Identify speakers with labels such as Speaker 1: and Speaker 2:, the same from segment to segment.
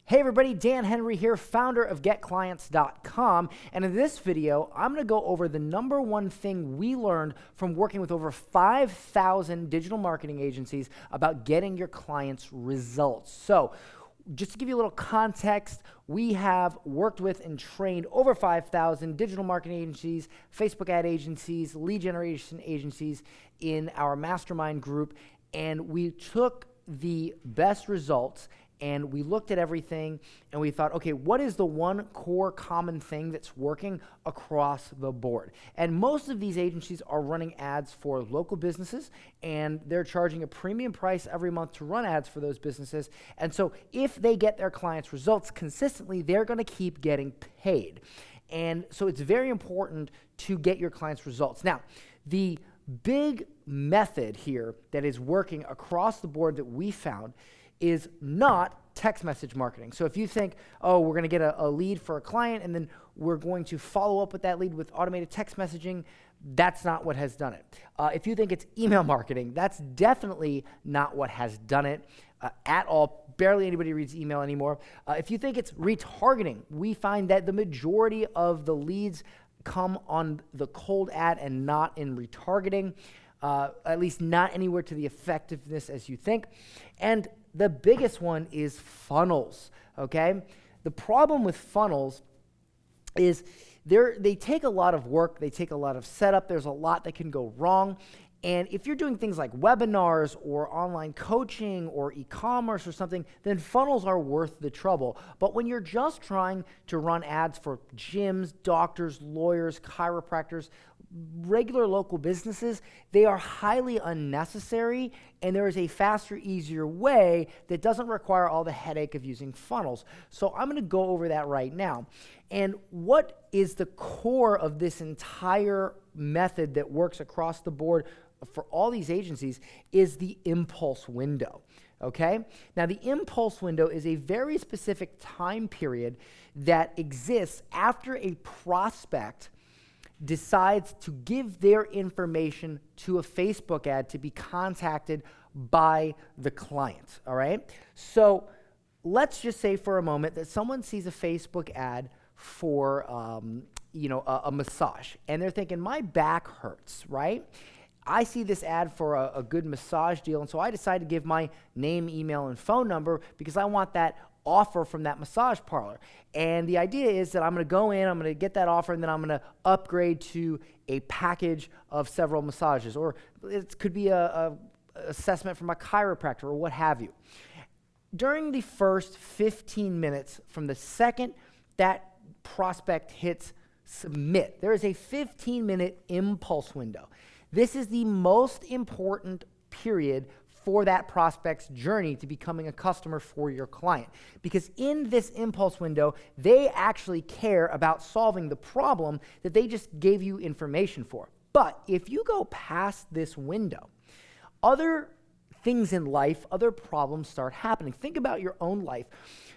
Speaker 1: Hey everybody, Dan Henry here, founder of GetClients.com, and in this video, I'm going to go over the number one thing we learned from working with over 5,000 digital marketing agencies about getting your clients results. So, just to give you a little context, we have worked with and trained over 5,000 digital marketing agencies, Facebook ad agencies, lead generation agencies in our mastermind group, and we took the best results and we looked at everything and we thought, okay, what is the one core common thing that's working across the board? And most of these agencies are running ads for local businesses, and they're charging a premium price every month to run ads for those businesses. And so if they get their clients results consistently, they're going to keep getting paid. And so it's very important to get your clients results. Now, the big method here that is working across the board that we found is not text message marketing. So if you think, oh, we're going to get a lead for a client and then we're going to follow up with that lead with automated text messaging, that's not what has done it. If you think it's email marketing, that's definitely not what has done it at all. Barely anybody reads email anymore. If you think it's retargeting, we find that the majority of the leads come on the cold ad and not in retargeting, at least not anywhere to the effectiveness as you think. And the biggest one is funnels, okay? The problem with funnels is they take a lot of work, they take a lot of setup, there's a lot that can go wrong. And if you're doing things like webinars or online coaching or e-commerce or something, then funnels are worth the trouble. But when you're just trying to run ads for gyms, doctors, lawyers, chiropractors, regular local businesses, they are highly unnecessary, and there is a faster, easier way that doesn't require all the headache of using funnels. So I'm going to go over that right now. And what is the core of this entire method that works across the board for all these agencies is the impulse window, okay? Now, the impulse window is a very specific time period that exists after a prospect decides to give their information to a Facebook ad to be contacted by the client, all right? So let's just say for a moment that someone sees a Facebook ad for a massage, and they're thinking, my back hurts, right? I see this ad for a good massage deal, and so I decide to give my name, email, and phone number because I want that offer from that massage parlor. And the idea is that I'm going to go in, I'm going to get that offer, and then I'm going to upgrade to a package of several massages, or it could be a assessment from a chiropractor or what have you. During the first 15 minutes from the second that prospect hits submit, there is a 15-minute impulse window. This is the most important period for that prospect's journey to becoming a customer for your client. Because in this impulse window, they actually care about solving the problem that they just gave you information for. But if you go past this window, other things in life, other problems start happening. Think about your own life.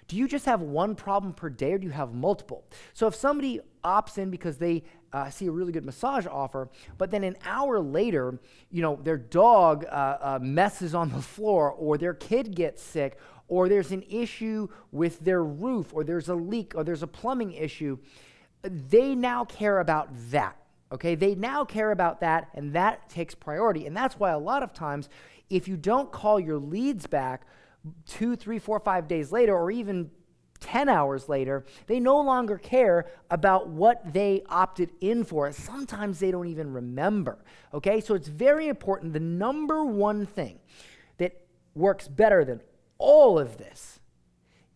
Speaker 1: Do you just have one problem per day, or do you have multiple? So if somebody opts in because they see a really good massage offer, but then an hour later, their dog messes on the floor, or their kid gets sick, or there's an issue with their roof, or there's a leak, or there's a plumbing issue, they now care about that. Okay, they now care about that, and that takes priority. And that's why a lot of times, if you don't call your leads back 2, 3, 4, 5 days later, or even 10 hours later, they no longer care about what they opted in for. Sometimes they don't even remember. Okay, so it's very important. The number one thing that works better than all of this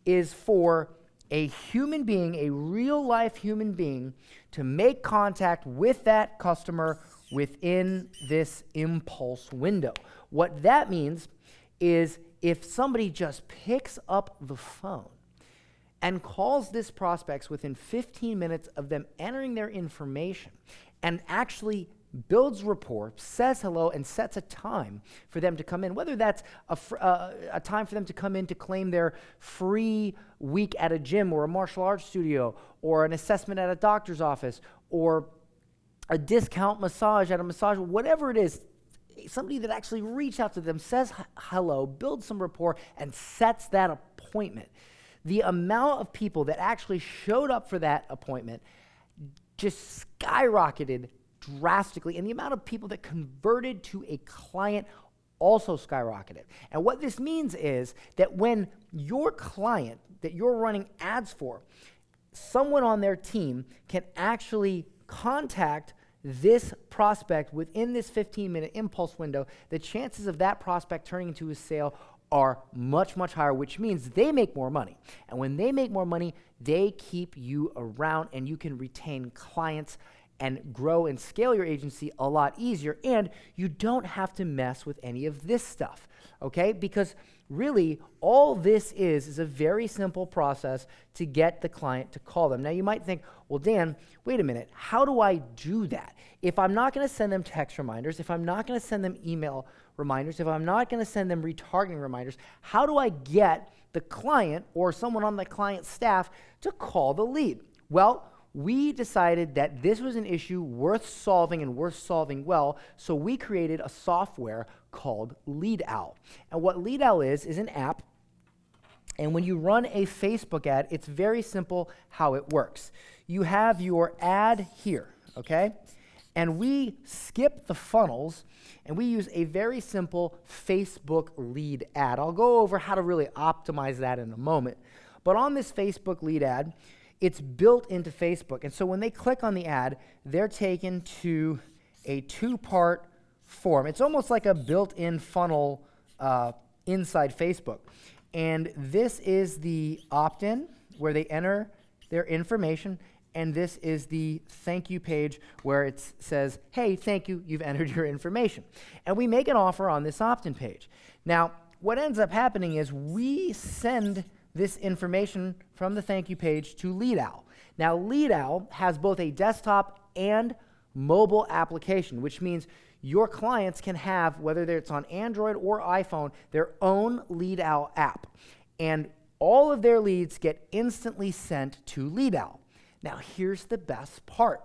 Speaker 1: is for a human being, a real-life human being, to make contact with that customer within this impulse window. What that means is if somebody just picks up the phone and calls this prospect within 15 minutes of them entering their information and actually builds rapport, says hello, and sets a time for them to come in, whether that's a time for them to come in to claim their free week at a gym or a martial arts studio, or an assessment at a doctor's office, or a discount massage at a massage, whatever it is, somebody that actually reached out to them, says hello, builds some rapport, and sets that appointment. the amount of people that actually showed up for that appointment just skyrocketed drastically, and the amount of people that converted to a client also skyrocketed. And what this means is that when your client that you're running ads for, someone on their team can actually contact this prospect within this 15-minute impulse window, the chances of that prospect turning into a sale are much, much higher, which means they make more money. And when they make more money, they keep you around, and you can retain clients and grow and scale your agency a lot easier, and you don't have to mess with any of this stuff, okay? Because really, all this is a very simple process to get the client to call them. Now, you might think, well, Dan, wait a minute, how do I do that? If I'm not gonna send them text reminders, if I'm not gonna send them email reminders, if I'm not gonna send them retargeting reminders, how do I get the client or someone on the client staff to call the lead? Well, we decided that this was an issue worth solving and worth solving well, so we created a software called Lead Owl. And what Lead Owl is an app, and when you run a Facebook ad, it's very simple how it works. You have your ad here, okay? And we skip the funnels, and we use a very simple Facebook lead ad. I'll go over how to really optimize that in a moment. But on this Facebook lead ad, it's built into Facebook. And so when they click on the ad, they're taken to a two-part form. It's almost like a built-in funnel inside Facebook. And this is the opt-in, where they enter their information, and this is the thank you page where it says, hey, thank you, you've entered your information. And we make an offer on this opt-in page. Now, what ends up happening is we send this information from the thank you page to Lead Owl. Now, Lead Owl has both a desktop and mobile application, which means your clients can have, whether it's on Android or iPhone, their own Lead Owl app. And all of their leads get instantly sent to Lead Owl. Now, here's the best part.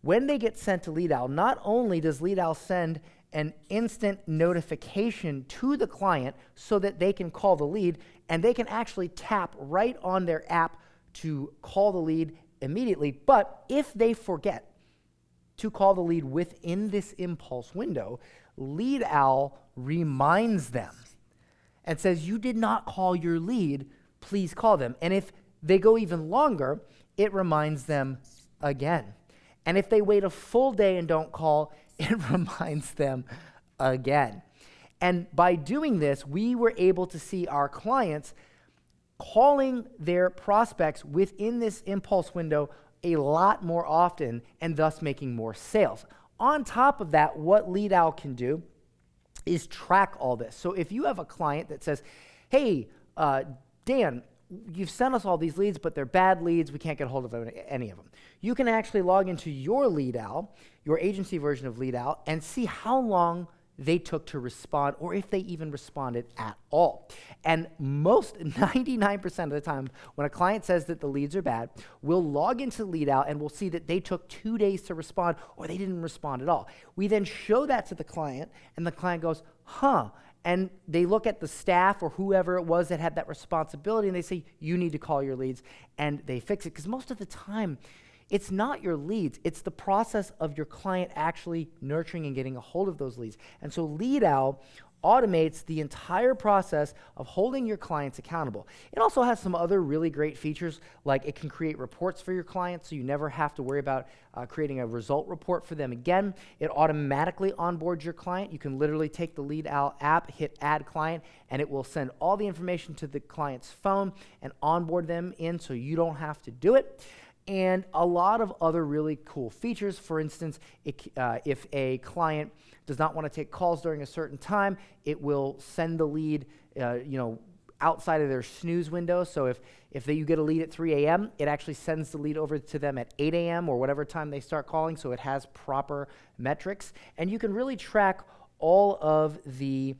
Speaker 1: When they get sent to Lead Owl, not only does Lead Owl send an instant notification to the client so that they can call the lead, and they can actually tap right on their app to call the lead immediately. But if they forget to call the lead within this impulse window, Lead Owl reminds them and says, you did not call your lead, please call them. And if they go even longer, it reminds them again. And if they wait a full day and don't call, it reminds them again. And by doing this, we were able to see our clients calling their prospects within this impulse window a lot more often, and thus making more sales. On top of that, what Lead Owl can do is track all this. So if you have a client that says, hey, Dan, you've sent us all these leads, but they're bad leads, we can't get a hold of any of them. You can actually log into your Lead Owl, your agency version of Lead Owl, and see how long they took to respond, or if they even responded at all. And 99% of the time, when a client says that the leads are bad, we'll log into Lead Owl and we'll see that they took 2 days to respond, or they didn't respond at all. We then show that to the client, and the client goes, huh, and they look at the staff or whoever it was that had that responsibility, and they say, you need to call your leads, and they fix it. Because most of the time, it's not your leads, it's the process of your client actually nurturing and getting a hold of those leads. And so Lead Owl automates the entire process of holding your clients accountable. It also has some other really great features, like it can create reports for your clients, so you never have to worry about creating a result report for them again. It automatically onboards your client. You can literally take the Lead Owl app, hit Add Client, and it will send all the information to the client's phone and onboard them in, so you don't have to do it. And a lot of other really cool features. For instance, if a client does not want to take calls during a certain time, it will send the lead outside of their snooze window. So if you get a lead at 3 a.m., it actually sends the lead over to them at 8 a.m. or whatever time they start calling, so it has proper metrics. And you can really track all of the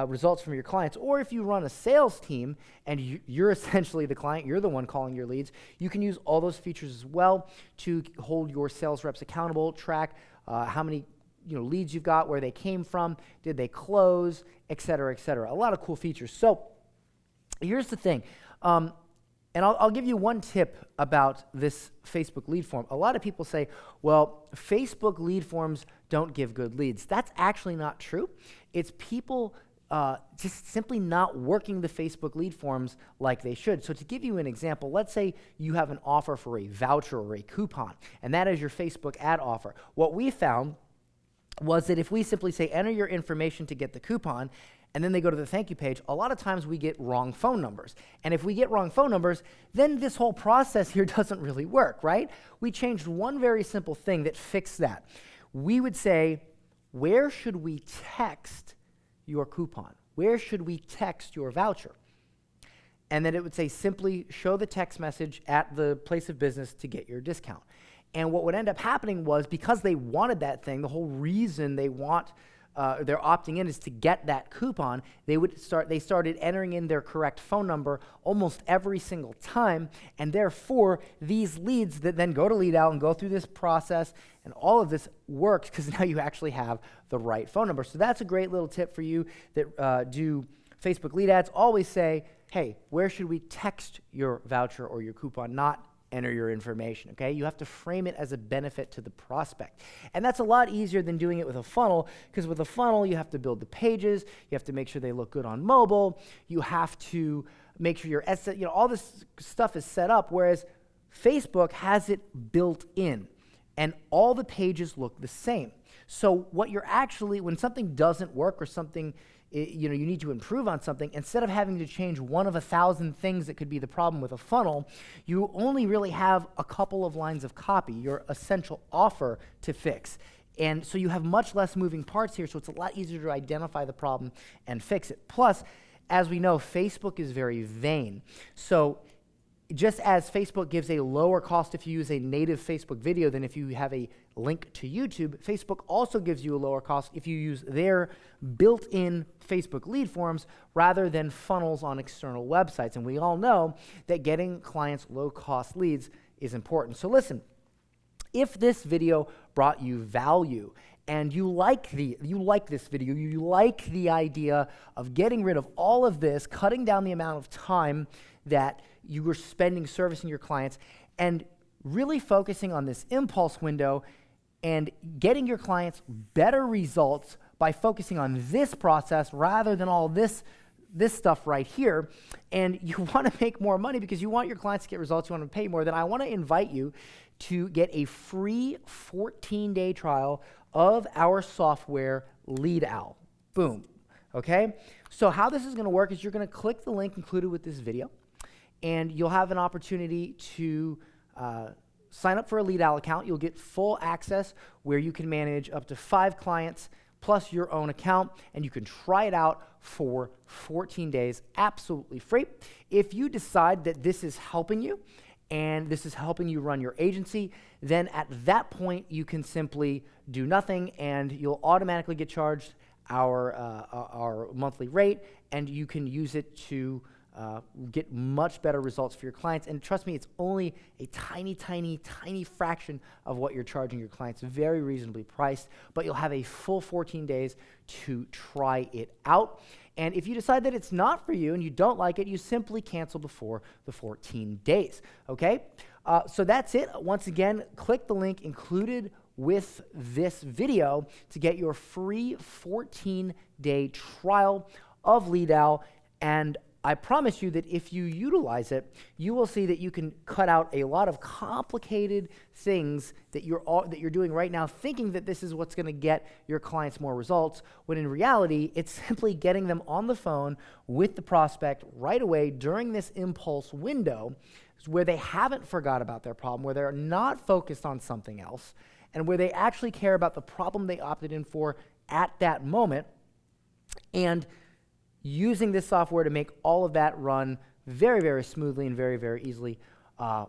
Speaker 1: results from your clients. Or if you run a sales team and you're essentially the client, you're the one calling your leads, you can use all those features as well to hold your sales reps accountable, track how many leads you've got, where they came from, did they close, et cetera, et cetera. A lot of cool features. So here's the thing. And I'll give you one tip about this Facebook lead form. A lot of people say, well, Facebook lead forms don't give good leads. That's actually not true. It's people just simply not working the Facebook lead forms like they should. So to give you an example, let's say you have an offer for a voucher or a coupon, and that is your Facebook ad offer. What we found was that if we simply say, enter your information to get the coupon, and then they go to the thank you page, a lot of times we get wrong phone numbers. And if we get wrong phone numbers, then this whole process here doesn't really work, right? We changed one very simple thing that fixed that. We would say, where should we text your coupon? Where should we text your voucher? And then it would say, simply show the text message at the place of business to get your discount. And what would end up happening was, because they wanted that thing, the whole reason they're opting in is to get that coupon, they started entering in their correct phone number almost every single time, and therefore these leads that then go to LeadOwl and go through this process, and all of this works because now you actually have the right phone number. So that's a great little tip for you that do Facebook lead ads. Always say, hey, where should we text your voucher or your coupon, not enter your information, okay? You have to frame it as a benefit to the prospect. And that's a lot easier than doing it with a funnel, because with a funnel, you have to build the pages, you have to make sure they look good on mobile, you have to make sure all this stuff is set up, whereas Facebook has it built in, and all the pages look the same. So what you're actually, when something doesn't work or something, you need to improve on something, instead of having to change one of 1,000 things that could be the problem with a funnel, you only really have a couple of lines of copy, your essential offer to fix. And so you have much less moving parts here, so it's a lot easier to identify the problem and fix it. Plus, as we know, Facebook is very vain. So just as Facebook gives a lower cost if you use a native Facebook video than if you have a link to YouTube, Facebook also gives you a lower cost if you use their built-in Facebook lead forms rather than funnels on external websites. And we all know that getting clients low-cost leads is important. So listen, if this video brought you value and you like this video, you like the idea of getting rid of all of this, cutting down the amount of time that you were spending servicing your clients, and really focusing on this impulse window and getting your clients better results by focusing on this process rather than all this stuff right here, and you want to make more money because you want your clients to get results, you want to pay more, then I want to invite you to get a free 14-day trial of our software, LeadOwl. Boom. Okay? So how this is going to work is you're going to click the link included with this video, and you'll have an opportunity to sign up for a LeadOwl account. You'll get full access where you can manage up to 5 clients plus your own account, and you can try it out for 14 days absolutely free. If you decide that this is helping you and this is helping you run your agency, then at that point you can simply do nothing and you'll automatically get charged our monthly rate, and you can use it to get much better results for your clients. And trust me, it's only a tiny, tiny, tiny fraction of what you're charging your clients, very reasonably priced, but you'll have a full 14 days to try it out. And if you decide that it's not for you and you don't like it, you simply cancel before the 14 days, okay? So that's it. Once again, click the link included with this video to get your free 14-day trial of LeadOwl, and I promise you that if you utilize it, you will see that you can cut out a lot of complicated things that you're doing right now, thinking that this is what's going to get your clients more results, when in reality, it's simply getting them on the phone with the prospect right away during this impulse window where they haven't forgot about their problem, where they're not focused on something else, and where they actually care about the problem they opted in for at that moment, and using this software to make all of that run very, very smoothly and very, very easily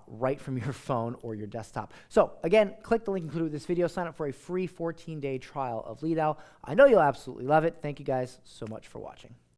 Speaker 1: right from your phone or your desktop. So again, click the link included with this video, sign up for a free 14-day trial of LeadOwl. I know you'll absolutely love it. Thank you guys so much for watching.